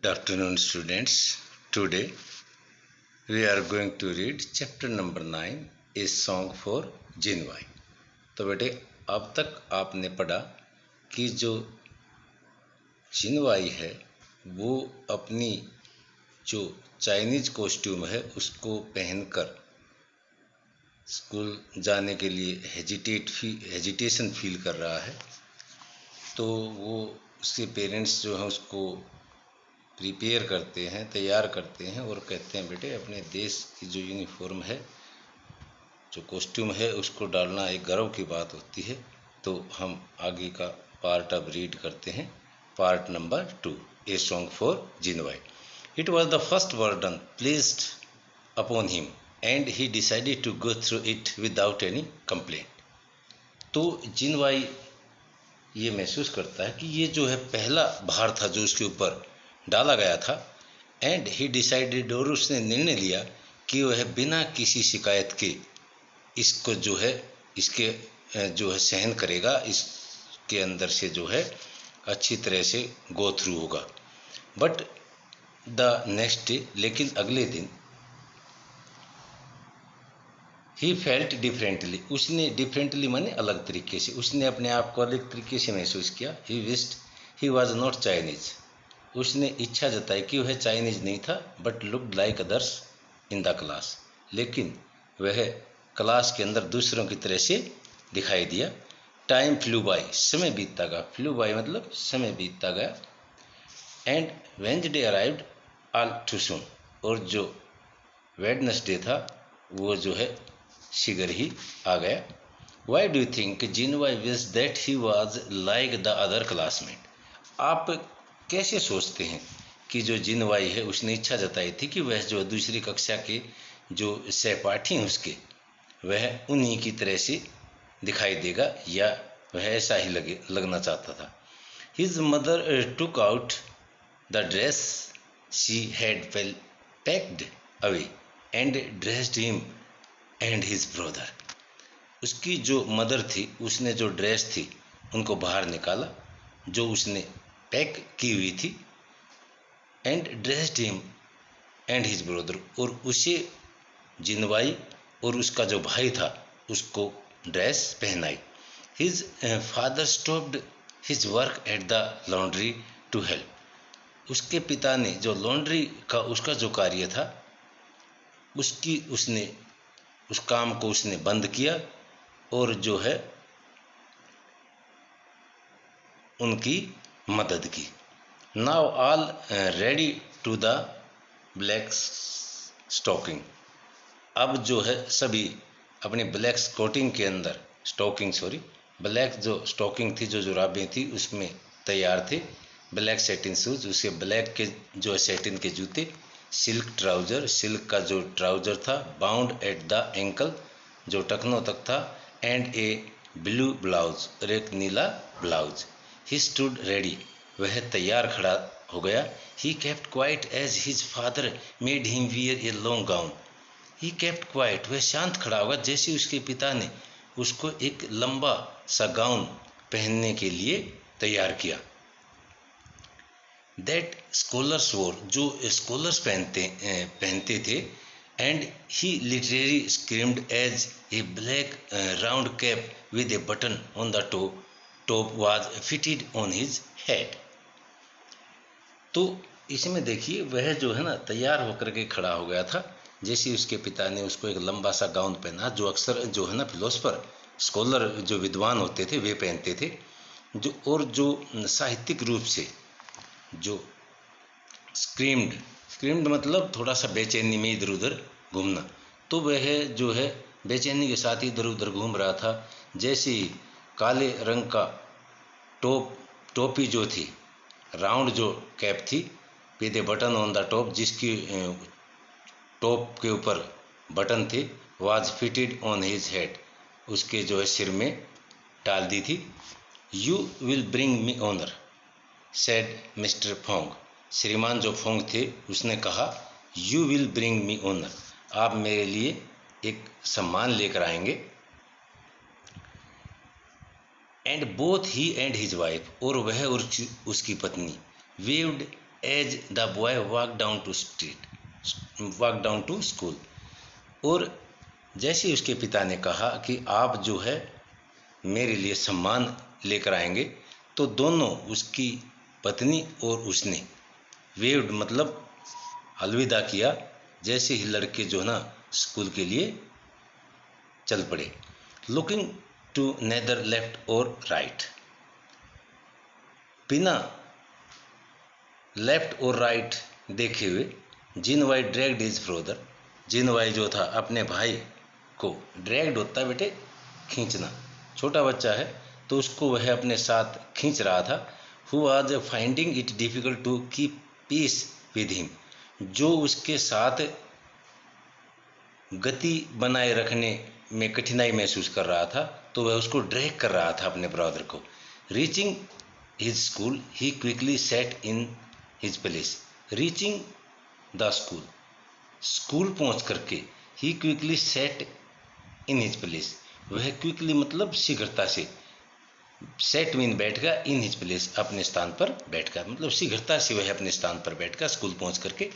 Good afternoon, students. Today we are going to read chapter number 9, A Song for Jinwai. तो बेटे अब तक आपने पढ़ा कि जो जिनवाई है वो अपनी जो चाइनीज कॉस्ट्यूम है उसको पहनकर स्कूल जाने के लिए हेजिटेशन फील कर रहा है। तो वो उसके पेरेंट्स जो हैं उसको प्रिपेयर करते हैं, तैयार करते हैं और कहते हैं बेटे अपने देश की जो यूनिफॉर्म है, जो कॉस्ट्यूम है उसको डालना एक गर्व की बात होती है। तो हम आगे का पार्ट अब रीड करते हैं। Part number 2, a song for Jinwai. It was the first burden placed upon him and he decided to go through it without any complaint. तो जिनवाई ये महसूस करता है कि ये जो है पहला भार था जो उसके ऊपर डाला गया था। एंड ही डिसाइडेड, और उसने निर्णय लिया कि वह बिना किसी शिकायत के इसको जो है सहन करेगा, इसके अंदर से जो है अच्छी तरह से गो थ्रू होगा। बट द नेक्स्ट डे, लेकिन अगले दिन, ही फेल्ट डिफरेंटली, उसने डिफरेंटली माने अलग तरीके से, उसने अपने आप को अलग तरीके से महसूस किया। He wished he was not Chinese, उसने इच्छा जताई कि वह चाइनीज नहीं था, but looked like others in the class, लेकिन वह क्लास के अंदर दूसरों की तरह से दिखाई दिया। टाइम फ्लू बाय, समय बीतता गया, फ्लू बाय मतलब समय बीतता गया। And Wednesday arrived all too soon, और जो वेडनेसडे था वो जो है शीघ्र ही आ गया। Why do you think Jinwai wish that he was like the other classmate, आप कैसे सोचते हैं कि जो जिनवाई है उसने इच्छा जताई थी कि वह जो दूसरी कक्षा के जो सहपाठी हैं उसके, वह उन्हीं की तरह से दिखाई देगा, या वह ऐसा ही लगना चाहता था। His mother took out the dress she had well packed away and dressed him and his brother, उसकी जो मदर थी उसने जो ड्रेस थी उनको बाहर निकाला जो उसने पैक की हुई थी। And dressed him and his brother, और उसे जिनवाई और उसका जो भाई था उसको ड्रेस पहनाई। His father stopped his work at the laundry to help, उसके पिता ने जो लॉन्ड्री का उसका जो कार्य था उस काम को उसने बंद किया और जो है उनकी मदद की। Now all ready to the black stocking, अब जो है सभी अपने ब्लैक स्कोटिंग के अंदर ब्लैक जो स्टॉकिंग थी, जो जुराबें थी उसमें तैयार थे। ब्लैक सेटिन शूज, उसके ब्लैक के जो सेटिन के जूते, सिल्क ट्राउजर, सिल्क का जो ट्राउजर था, बाउंड एट द एंकल, जो टखनों तक था, एंड ए ब्लू ब्लाउज, और एक नीला ब्लाउज। ही स्टूड रेडी, वह तैयार खड़ा हो गया। He kept quiet as his father made him wear a long gown, he kept quiet, वह शांत खड़ा होगा जैसे उसके पिता ने उसको एक लंबा सा गाउन पहनने के लिए तैयार किया। दैट स्कॉलर्स वोर, जो स्कॉलर्स पहनते थे। And he literally screamed as a black round cap with a button on the top was fitted on his head. तो इसमें देखिए वह जो है ना तैयार होकर के खड़ा हो गया था जैसे उसके पिता ने उसको एक लंबा सा गाउन पहना, जो अक्सर जो है ना फिलोसफर स्कॉलर जो विद्वान होते थे वे पहनते थे, जो साहित्यिक रूप से जो स्क्रीम्ड मतलब थोड़ा सा बेचैनी में इधर उधर घूमना, तो वह जो है बेचैनी के साथ इधर उधर घूम रहा था। जैसे काले रंग का टोपी जो थी, राउंड जो कैप थी, with a button on the top, जिसकी टॉप के ऊपर बटन थे, was fitted on his head, उसके जो है सिर में डाल दी थी। You will bring me honour said mister Fong, श्रीमान जो फोंग थे उसने कहा you will bring me honour, आप मेरे लिए एक सम्मान लेकर आएंगे। And both he and his wife, और वह और उसकी पत्नी, waved as the boy walk down to school. और जैसे उसके पिता ने कहा कि आप जो है मेरे लिए सम्मान लेकर आएंगे, तो दोनों, उसकी पत्नी और उसने, वेव्ड मतलब अलविदा किया, जैसे ही लड़के जो है ना स्कूल के लिए चल पड़े। लुकिंग टू नेदर लेफ्ट और राइट, बिना लेफ्ट और राइट देखे हुए जिनवाई ड्रैग्ड हिज ब्रदर, जिनवाई जो था अपने भाई को, ड्रैग्ड होता है बेटे खींचना, छोटा बच्चा है तो उसको वह अपने साथ खींच रहा था। Who was finding it difficult to keep peace with him, जो उसके साथ गति बनाए रखने में कठिनाई महसूस कर रहा था, तो वह उसको ड्रैग कर रहा था अपने ब्रदर को। Reaching his school he quickly set in his place, reaching the school, school पहुंच करके, he quickly set in his place, वह क्विकली मतलब शीघ्रता से, सेट मीन बैठ गया, इन हिज प्लेस अपने स्थान पर बैठ गया, मतलब शीघ्रता से वह अपने स्थान पर बैठ गया स्कूल पहुंच करके।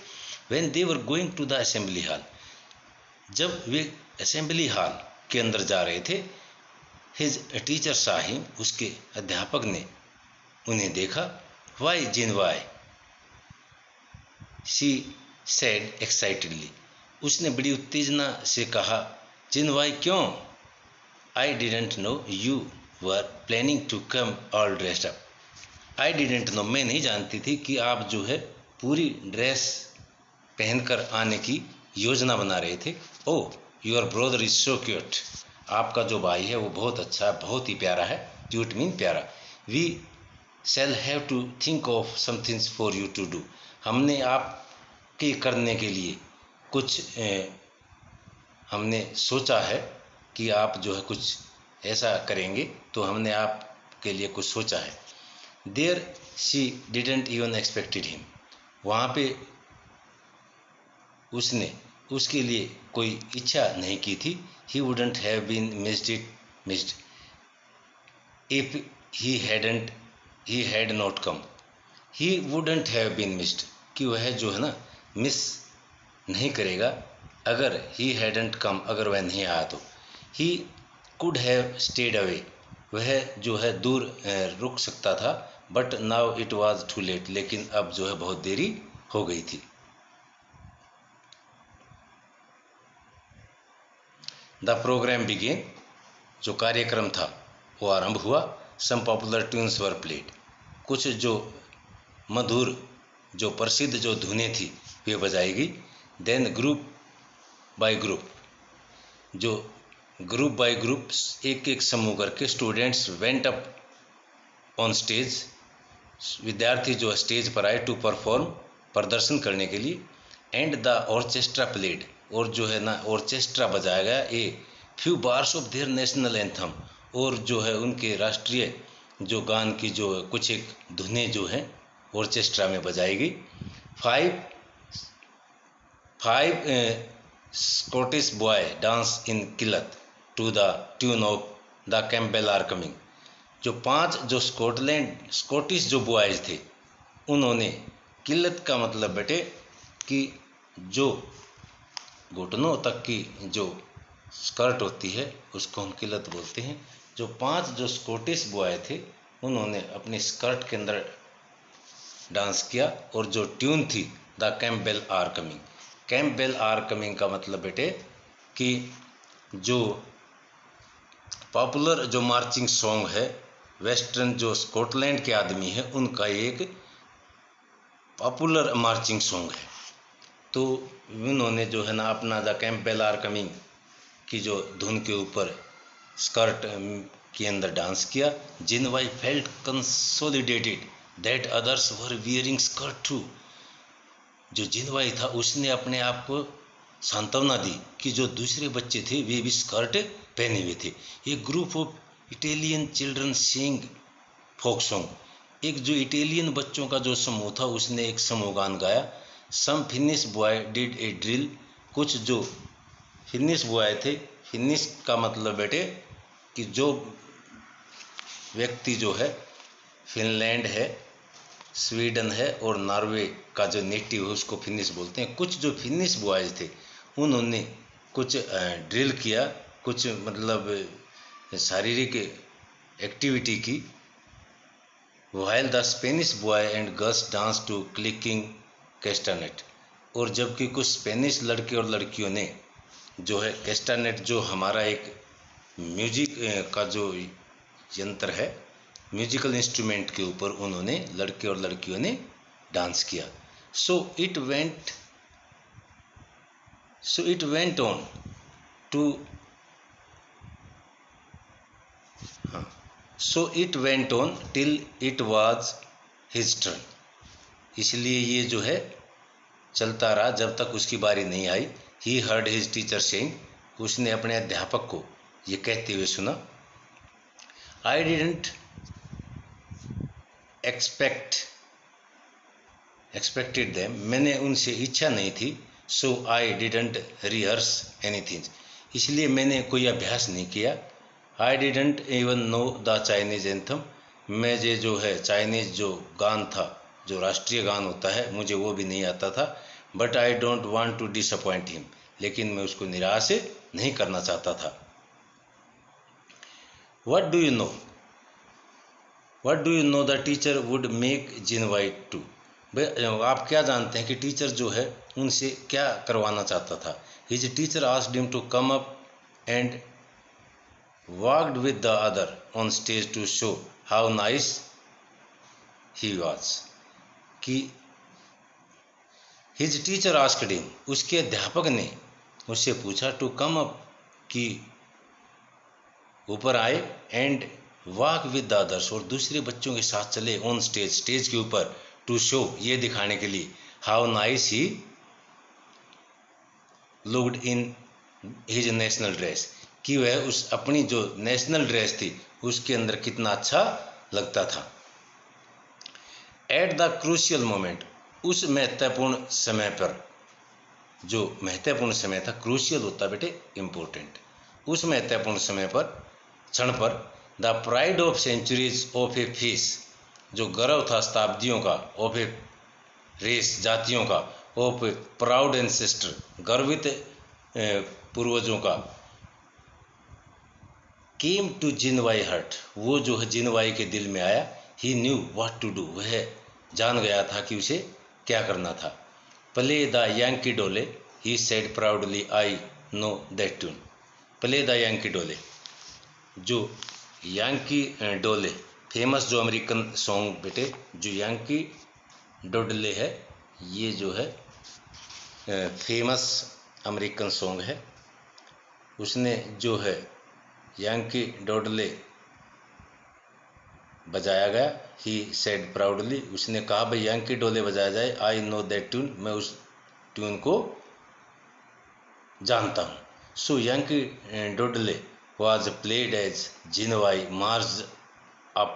When they were going to the assembly hall, जब वे असेंबली हॉल के अंदर जा रहे थे, हिज टीचर saw him, उसके अध्यापक ने उन्हें देखा। Why Jin Wei, she said excitedly, उसने बड़ी उत्तेजना से कहा, जिन वाई क्यों? I didn't know you were planning to come all dressed up, I didn't know, मैं नहीं जानती थी कि आप जो है पूरी ड्रेस पहनकर आने की योजना बना रहे थे। Oh your brother is so cute, आपका जो भाई है वो बहुत अच्छा, बहुत ही प्यारा है, क्यूट मीन प्यारा। We shall have to think of somethings for you to do, हमने आपके करने के लिए कुछ हमने सोचा है कि आप जो है कुछ ऐसा करेंगे, तो हमने आपके लिए कुछ सोचा है। There she didn't even expected him, वहाँ पे उसने उसके लिए कोई इच्छा नहीं की थी। He wouldn't have been missed if he had not come, he wouldn't have been missed, कि वह जो है ना मिस नहीं करेगा अगर ही हैडंट कम, अगर वह नहीं आया तो। He could have stayed away, वह जो है दूर रुक सकता था, but now it was too late, लेकिन अब जो है बहुत देरी हो गई थी। द प्रोग्राम बिगेन, जो कार्यक्रम था वो आरंभ हुआ। Some popular tunes were played, कुछ जो मधुर, जो प्रसिद्ध जो धुनें थी वे बजाएगी। देन ग्रुप बाय ग्रुप, जो ग्रुप बाय ग्रुप एक एक समूह करके students went up on stage, विद्यार्थी जो स्टेज पर आए टू परफॉर्म, प्रदर्शन करने के लिए। एंड द ऑर्केस्ट्रा प्लेड, और जो है ना ऑर्केस्ट्रा बजाया गया a few bars of their national anthem, और जो है उनके राष्ट्रीय जो गान की जो कुछ एक धुनें जो हैं ऑर्केस्ट्रा में बजाई गई। Five Scottish boy dance in kilt to the tune of the Campbell are coming, जो 5 जो स्कॉटिश जो बॉयज थे, उन्होंने, किल्लत का मतलब बेटे कि जो घुटनों तक की जो स्कर्ट होती है उसको हम किल्लत बोलते हैं। जो 5 जो स्कॉटिश बॉय थे उन्होंने अपनी स्कर्ट के अंदर डांस किया, और जो ट्यून थी the Campbell are coming, Campbell are coming का मतलब बेटे कि जो पॉपुलर जो मार्चिंग सॉन्ग है, वेस्टर्न जो स्कॉटलैंड के आदमी है उनका एक पॉपुलर मार्चिंग सॉन्ग है। तो उन्होंने जो है ना अपना द कैम्पबेल आर कमिंग की जो धुन के ऊपर स्कर्ट के अंदर डांस किया। Jinwai felt consolidated that others were wearing skirt too, जो जिनवाई था उसने अपने आप को सांत्वना दी कि जो दूसरे बच्चे थे वे भी स्कर्ट पहने हुए थे। एक group of Italian children sing folk song, एक जो इटालियन बच्चों का जो समूह था उसने एक समूह गान गाया। Some Finnish boy did a drill, कुछ जो फिनिश बॉय थे, फिनिश का मतलब बेटे कि जो व्यक्ति जो है फिनलैंड है स्वीडन है और नॉर्वे का जो नेटिव है उसको फिनिश बोलते हैं। कुछ जो फिनिश बॉयज थे उन्होंने कुछ ड्रिल किया, कुछ मतलब शारीरिक एक्टिविटी की। While the Spanish boy and girls dance to clicking castanet, और जबकि कुछ स्पेनिश लड़के और लड़कियों ने जो है कैस्टानेट, जो हमारा एक म्यूजिक का जो यंत्र है, म्यूजिकल इंस्ट्रूमेंट के ऊपर उन्होंने लड़के और लड़कियों ने डांस किया। So it went on to so it went on till it was his turn. इसलिए ये जो है चलता रहा जब तक उसकी बारी नहीं आई। He heard his teacher saying, उसने अपने अध्यापक को ये कहते हुए सुना, आई डिडंट एक्सपेक्टेड देम, मैंने उनसे इच्छा नहीं थी। सो आई डिडंट रिहर्स एनीथिंग, इसलिए मैंने कोई अभ्यास नहीं किया। I didn't even know the Chinese anthem, मैं जो है चाइनीज जो गान था, जो राष्ट्रीय गान होता है, मुझे वो भी नहीं आता था। But I don't want to disappoint him, लेकिन मैं उसको निराश नहीं करना चाहता था। What do you know the teacher would make Jinwai to, आप क्या जानते हैं कि टीचर जो है उनसे क्या करवाना चाहता था। His teacher asked him to come up and walked with the other on stage to show how nice he was, कि his teacher asked him, उसके अध्यापक ने उससे पूछा to come up, कि ऊपर आए, and walk with the others, और दूसरे बच्चों के साथ चले, on stage, स्टेज के ऊपर, to show, ये दिखाने के लिए, how nice he looked in his national dress, कि वह उस अपनी जो नेशनल ड्रेस थी उसके अंदर कितना अच्छा लगता था। एट द क्रूशियल मोमेंट, उस महत्वपूर्ण समय पर, जो महत्वपूर्ण समय था, क्रूशियल होता बेटे इम्पोर्टेंट, उस महत्वपूर्ण समय पर, क्षण पर, the pride of centuries of a face, जो गर्व था शताब्दियों का, ऑफ ए रेस, जातियों का, ऑफ ए प्राउड एंसेस्टर, गर्वित पूर्वजों का, केम टू जिनवाई हर्ट, वो जो है जिनवाई के दिल में आया। ही न्यू व्हाट टू डू, वह जान गया था कि उसे क्या करना था। प्ले द यांकी डोले, he said proudly, I know that tune. Play the Yankee डोले, जो यांकी डोले फेमस जो अमेरिकन सॉन्ग बेटे, जो यांकी डोडले है, ये जो है फेमस अमेरिकन सॉन्ग है। उसने जो है यांकी डोडले बजाया गया। ही सेड प्राउडली, उसने कहा भाई यांकी डोले बजाया जाए। आई नो दैट ट्यून, मैं उस ट्यून को जानता हूँ। So Yankee Doodle was played as Jinwai marched up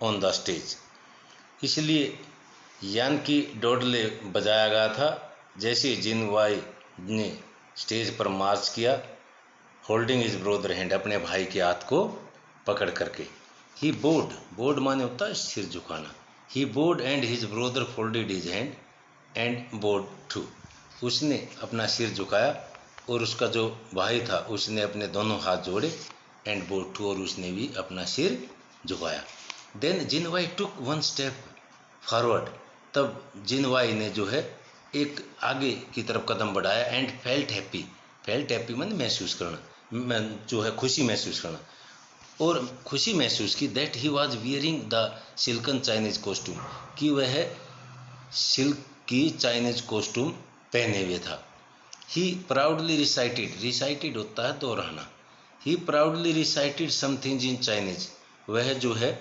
on the stage, इसलिए यांकी डोडले बजाया गया था जैसे जिनवाई ने स्टेज पर मार्च किया, होल्डिंग हिज ब्रोदर हैंड, अपने भाई के हाथ को पकड़ करके। ही बोड माने होता है सिर झुकाना। He bowed and his brother folded his hand and bowed too, उसने अपना सिर झुकाया और उसका जो भाई था उसने अपने दोनों हाथ जोड़े, एंड बोड टू, और उसने भी अपना सिर झुकाया। Then Jinwai took one step forward, तब जिनवाई ने जो है एक आगे की तरफ कदम बढ़ाया। एंड फेल्ट हैप्पी माने महसूस करना, जो है खुशी महसूस करना, और खुशी महसूस की। That he was wearing the silken Chinese costume, कि वह सिल्क की चाइनीज कॉस्ट्यूम पहने हुए था। ही प्राउडली रिसाइटेड होता है दोहराना। He proudly recited something in Chinese, वह जो है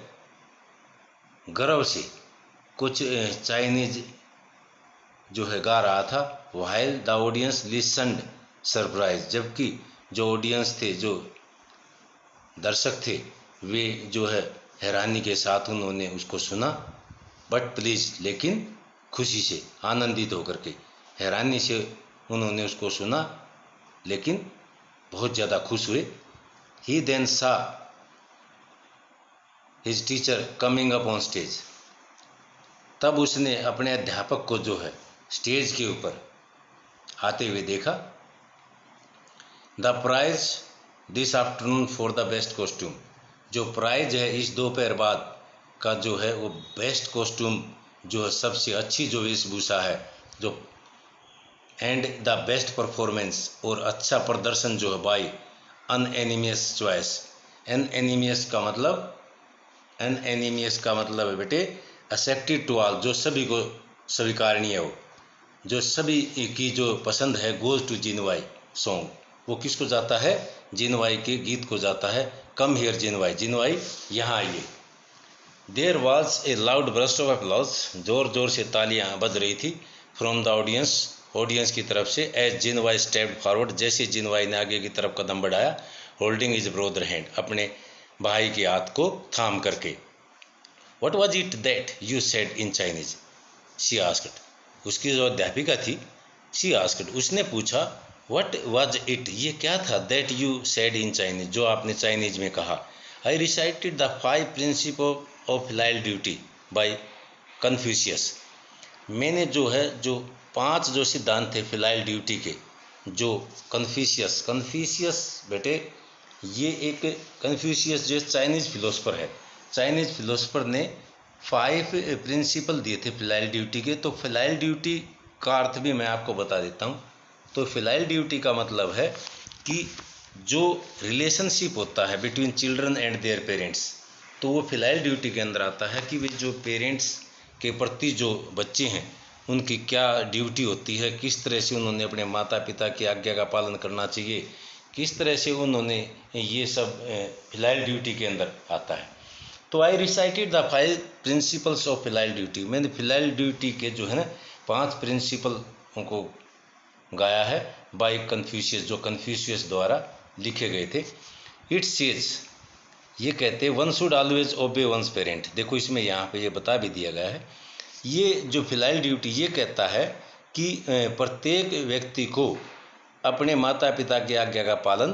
गर्व से कुछ चाइनीज जो है गा रहा था। While the audience listened surprise, जबकि जो ऑडियंस थे, जो दर्शक थे, वे जो है हैरानी के साथ उन्होंने उसको सुना। बट प्लीज, लेकिन खुशी से, आनंदित होकर के, हैरानी से उन्होंने उसको सुना, लेकिन बहुत ज़्यादा खुश हुए। He then saw his teacher coming up on stage, तब उसने अपने अध्यापक को जो है स्टेज के ऊपर आते हुए देखा। The prize this afternoon for the best costume, जो प्राइज है इस दोपहर बाद का जो है वो बेस्ट कॉस्ट्यूम, जो है सबसे अच्छी जो वेशभूषा है, जो एंड द बेस्ट परफॉर्मेंस, और अच्छा प्रदर्शन जो है बाय अनएनिमियस चॉइस। अनएनिमियस का मतलब है बेटे एक्सेप्टेड टू ऑल, जो सभी को स्वीकारनीय हो, जो सभी की जो पसंद है। गोज टू जिनवाई सॉन्ग, वो किसको जाता है? जिनवाई के गीत को जाता है। कम हियर जिनवाई, जिनवाई यहाँ आइए। There was a loud burst of applause, जोर जोर से तालियां बज रही थी। फ्रॉम द ऑडियंस, ऑडियंस की तरफ से। एज जिनवाई स्टेप्ड फॉरवर्ड, जैसे जिनवाई ने आगे की तरफ कदम बढ़ाया। होल्डिंग इज ब्रोदर हैंड, अपने भाई के हाथ को थाम करके। What was it that you said in Chinese, she asked, उसकी जो अध्यापिका थी, शी आस्क्ड, उसने पूछा, व्हाट वाज इट, ये क्या था, that you said in Chinese, जो आपने चाइनीज में कहा। I recited the 5 principle of filial duty by Confucius, मैंने जो है जो 5 जो सिद्धांत थे फिलाइल ड्यूटी के, जो कन्फ्यूशियस बेटे ये एक कन्फ्यूशियस जो चाइनीज फिलोसफर है, चाइनीज फिलोसफर ने 5 प्रिंसिपल दिए थे फिलाइल ड्यूटी के। तो फिलाइल ड्यूटी का अर्थ भी मैं आपको बता देता हूँ। तो फिलाइल ड्यूटी का मतलब है कि जो रिलेशनशिप होता है between children and their parents, तो वो फिलाइल ड्यूटी के अंदर आता है कि वे जो पेरेंट्स के प्रति जो बच्चे हैं उनकी क्या ड्यूटी होती है, किस तरह से उन्होंने अपने माता पिता की आज्ञा का पालन करना चाहिए, किस तरह से उन्होंने ये सब फिलाइल ड्यूटी के अंदर आता है। तो I recited the 5 principles of filial duty, मैंने फिलाइल ड्यूटी के जो है ना 5 प्रिंसिपल को गाया है बाय कन्फ्यूशियस, जो कन्फ्यूशियस द्वारा लिखे गए थे। इट सेज, ये कहते हैं, one should always obey one's parent. देखो इसमें यहाँ पे ये बता भी दिया गया है, ये जो फिलाइल ड्यूटी ये कहता है कि प्रत्येक व्यक्ति को अपने माता पिता की आज्ञा का पालन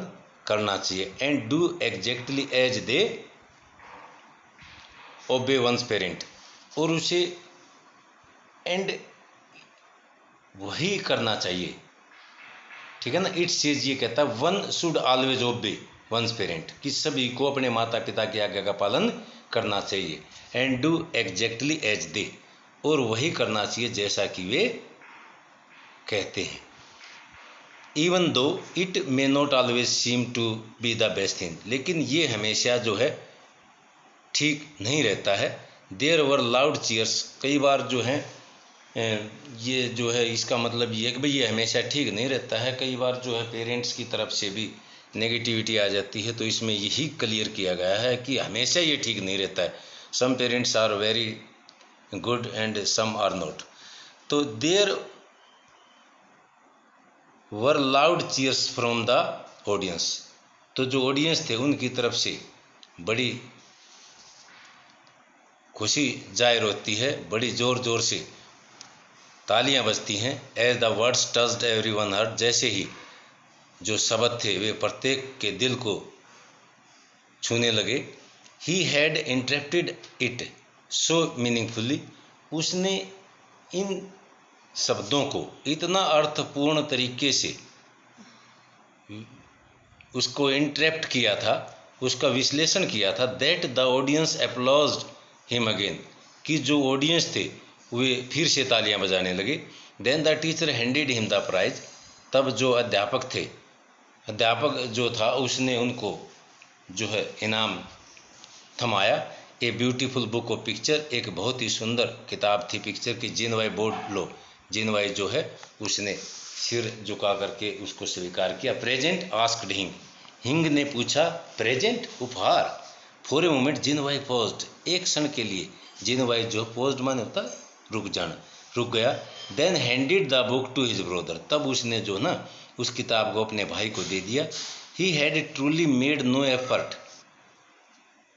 करना चाहिए। And do exactly as they obey one's parent, और उसे एंड वही करना चाहिए, ठीक है ना। इट सेज, ये कहता है, one should always obey one's parent, कि सभी को अपने माता पिता की आज्ञा का पालन करना चाहिए। And do exactly as they, और वही करना चाहिए जैसा कि वे कहते हैं। Even though it may not always seem to be the best thing, लेकिन ये हमेशा जो है ठीक नहीं रहता है। देयर वर लाउड चीयर्स, कई बार जो है ये जो है इसका मतलब ये है कि भाई ये हमेशा ठीक नहीं रहता है, कई बार जो है पेरेंट्स की तरफ से भी नेगेटिविटी आ जाती है। तो इसमें यही क्लियर किया गया है कि हमेशा ये ठीक नहीं रहता है। Some parents are very good and some are not. तो there were loud cheers from the audience, तो जो ऑडियंस थे उनकी तरफ से बड़ी खुशी जाहिर होती है, बड़ी ज़ोर ज़ोर से तालियां बजती हैं। As the words touched everyone heart, जैसे ही जो शब्द थे वे प्रत्येक के दिल को छूने लगे। He had interrupted it so meaningfully, उसने इन शब्दों को इतना अर्थपूर्ण तरीके से उसको इंटरप्ट किया था, उसका विश्लेषण किया था। That the audience applauded him again, कि जो ऑडियंस थे वे फिर से तालियां बजाने लगे। Then the teacher handed him the prize, तब जो अध्यापक जो था उसने उनको जो है इनाम थमाया। A beautiful book of picture, एक बहुत ही सुंदर किताब थी पिक्चर की। जिनवाई बोर्ड लो, जिनवाई जो है उसने सिर झुका करके उसको स्वीकार किया। प्रेजेंट आस्क्ड हिंग, हिंग ने पूछा प्रेजेंट, उपहार। फॉर ए मोमेंट जिनवाई पॉज्ड, एक क्षण के लिए जिनवाई जो पॉज्ड माने होता है रुक जाना, रुक गया। Then handed the book to his brother, तब उसने जो ना उस किताब को अपने भाई को दे दिया। He had truly made no effort,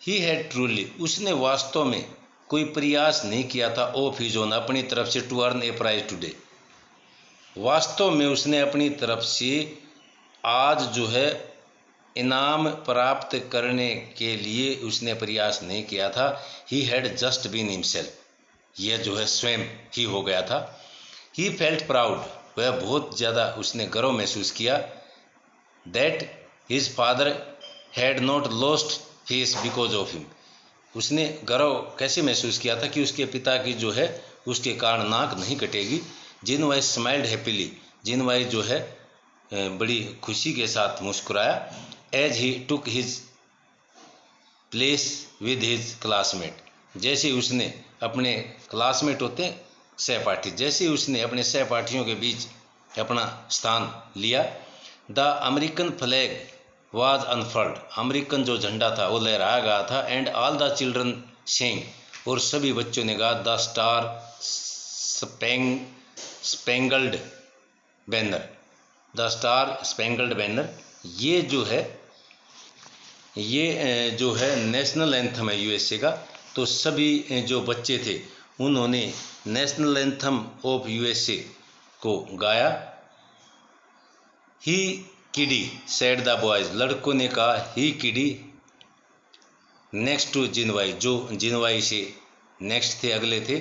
he had truly, उसने वास्तव में कोई प्रयास नहीं किया था। ऑफ हिज ओन, अपनी तरफ से, to earn a prize today, वास्तव में उसने अपनी तरफ से आज जो है इनाम प्राप्त करने के लिए उसने प्रयास नहीं किया था। He had just been himself, यह जो है स्वयं ही हो गया था। ही फेल्ट प्राउड, वह बहुत ज़्यादा उसने गर्व महसूस किया। That his father had not lost face because of him, उसने गर्व कैसे महसूस किया था कि उसके पिता की जो है उसके कारण नाक नहीं कटेगी। जिनवाई स्माइल्ड हैप्पीली, जिनवाई जो है बड़ी खुशी के साथ मुस्कुराया। As he took his place with his classmate, जैसे उसने अपने क्लासमेट होते हैं सहपाठी, जैसे उसने अपने सहपाठियों के बीच अपना स्थान लिया। The American flag was unfurled, American जो झंडा था वो लहराया गया था। And all the children sang, और सभी बच्चों ने कहा the Star Spangled Banner, the Star Spangled Banner. ये जो है नेशनल एंथम है यूएसए का। तो सभी जो बच्चे थे उन्होंने नेशनल एंथम ऑफ यूएसए को गाया। ही किडी सेड द बॉयज, लड़कों ने कहा ही किडी नेक्स्ट टू जिनवाई, जो जिनवाई से नेक्स्ट थे, अगले थे।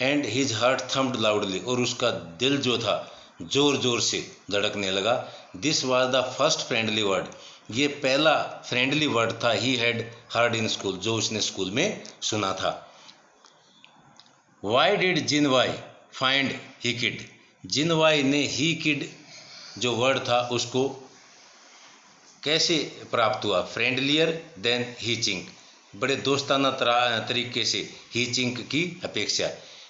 And his heart thumped loudly, और उसका दिल जो था जोर जोर से धड़कने लगा। This was the first friendly word, ये पहला फ्रेंडली वर्ड था he had heard in school, जो उसने स्कूल में सुना था। Why did Jinwai find he kid, Jinwai ने ही किड जो वर्ड था उसको कैसे प्राप्त हुआ? फ्रेंडलियर देन ही चिंक, बड़े दोस्ताना तरीके से ही चिंक की अपेक्षा।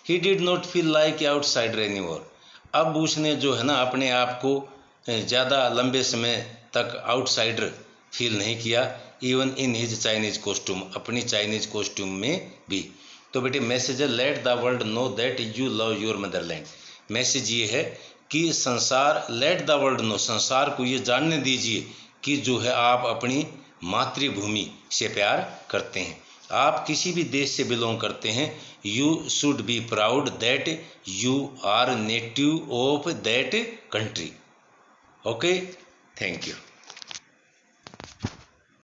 He did not feel like outsider anymore, अब उसने जो है ना अपने आप को ज़्यादा लंबे समय तक आउटसाइडर फील नहीं किया। Even in his Chinese costume, अपनी चाइनीज कॉस्ट्यूम में भी। तो बेटे message, let the world know that you love your Motherland, message ये है कि संसार, लेट द वर्ल्ड नो, संसार को ये जानने दीजिए कि जो है आप अपनी मातृभूमि से प्यार करते हैं। आप किसी भी देश से बिलोंग करते हैं, you should be proud that you are native of that country. Okay, thank you.